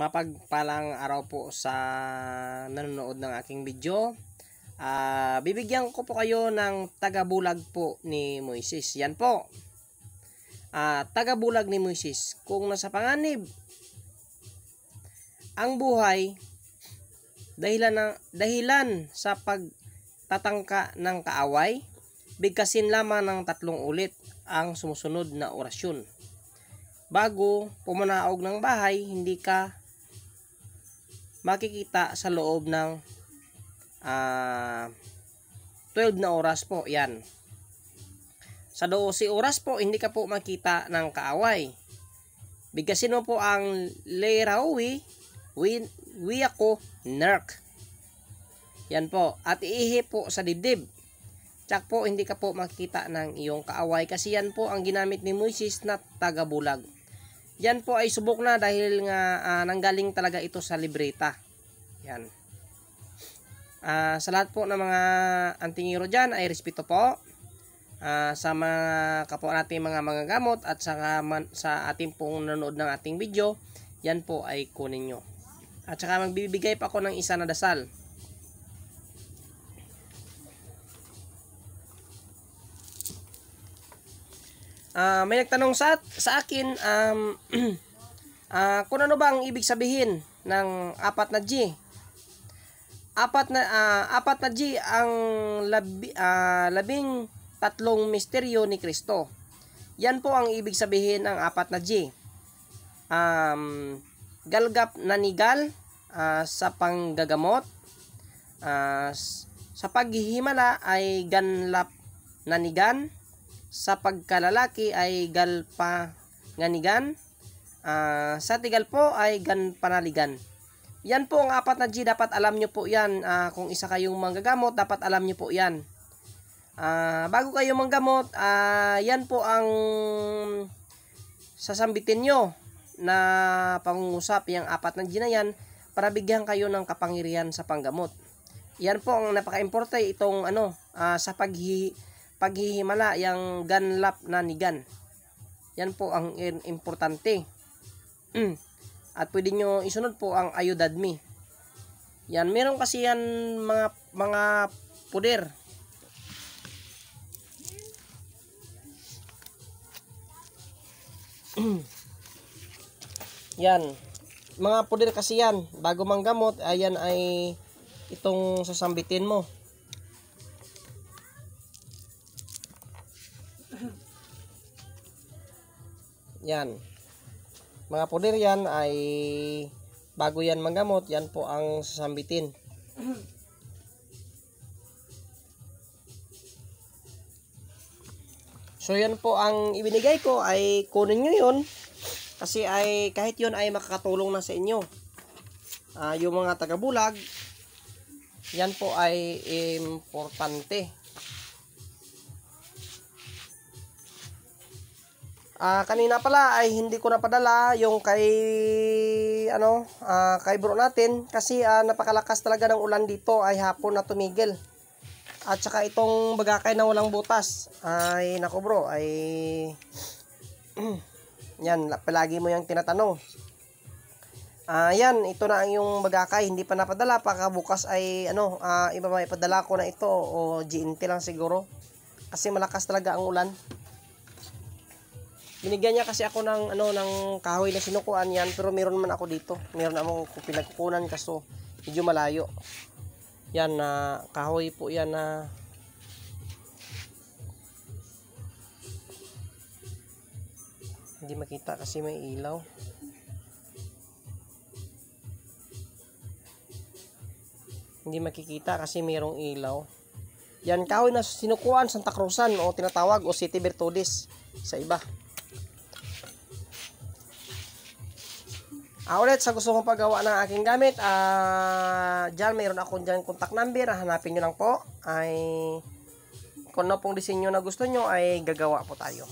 Mapagpalang araw po sa nanonood ng aking video. Bibigyan ko po kayo ng tagabulag po ni Moises. Yan po. Tagabulag ni Moises. Kung nasa panganib ang buhay dahilan sa pagtatangka ng kaaway, bigkasin lamang ng 3 ulit ang sumusunod na orasyon. Bago pumanaog ng bahay, hindi ka makikita sa loob ng 12 na oras po. Yan. Sa 12 oras po, hindi ka po makita ng kaaway. Bigkasin mo po ang Leirawi, Wiyako, Nerk. Yan po. At iihip po sa dibdib. Tsak po, hindi ka po makita ng iyong kaaway. Kasi yan po ang ginamit ni Moises na tagabulag. Yan po ay subok na dahil nga nanggaling talaga ito sa libreta. Yan. Sa lahat po ng mga antingero dyan ay respeto po. Sa mga kapwa natin mga manggagamot at sa ating pong nanonood ng ating video, yan po ay kunin nyo. At saka magbibigay pa ako ng isa na dasal. May nagtanong sa akin kung ano ba ang ibig sabihin ng 4 na G. 4 na G ang 13 misteryo ni Kristo. Yan po ang ibig sabihin ng 4 na G. Galgap na nigal sa panggagamot. Sa paghihimala ay ganlap na nigan. Sa pagkalalaki ay galpanganigan. Sa tigal po ay ganpanaligan. Yan po ang 4 na G. Dapat alam nyo po yan. Kung isa kayong manggagamot, dapat alam nyo po yan. Bago kayo manggamot, yan po ang sasambitin nyo na pangungusap. Yung 4 na G na yan para bigyan kayo ng kapangyarihan sa panggamot. Yan po ang napaka-importante itong sa paghihimala, yung ganlap na nigan. Yan po ang importante. At pwede nyo isunod po ang ayudadmi. Yan, meron kasi yan mga puder. Yan, mga puder kasi yan. Bago manggamot, ayan ay itong sasambitin mo. Yan. Mga puder yan ay bago yan manggamot, yan po ang sasambitin. So yan po ang ibinigay ko, ay kunin nyo yun. Kasi ay kahit yun ay makakatulong na sa inyo. Yung mga tagabulag, yan po ay importante. Kanina pala ay hindi ko napadala yung kay bro natin kasi napakalakas talaga ng ulan dito, ay hapon na tumigil. At saka itong bagakay na walang butas ay nako bro ay yan, palagi mo yung tinatanong. Yan, ito na ang yung bagakay, hindi pa napadala. Pagkabukas ay iba may padala ko na ito o GNT lang siguro kasi malakas talaga ang ulan. Binigyan niya kasi ako ng ng kahoy na sinukuan yan, pero meron naman ako dito. Meron akong pinagkukunan kaso medyo malayo. Yan na kahoy po yan na hindi makita kasi may ilaw. Hindi makikita kasi mayroong ilaw. Yan kahoy na sinukuan, Santa Cruzan o tinatawag o City Bertudis sa iba. Ulit sa gusto kong paggawa ng aking gamit, dyan mayroon akong dyan contact number, hanapin nyo lang po. Ay kung ano pong disenyo na gusto nyo ay gagawa po tayo.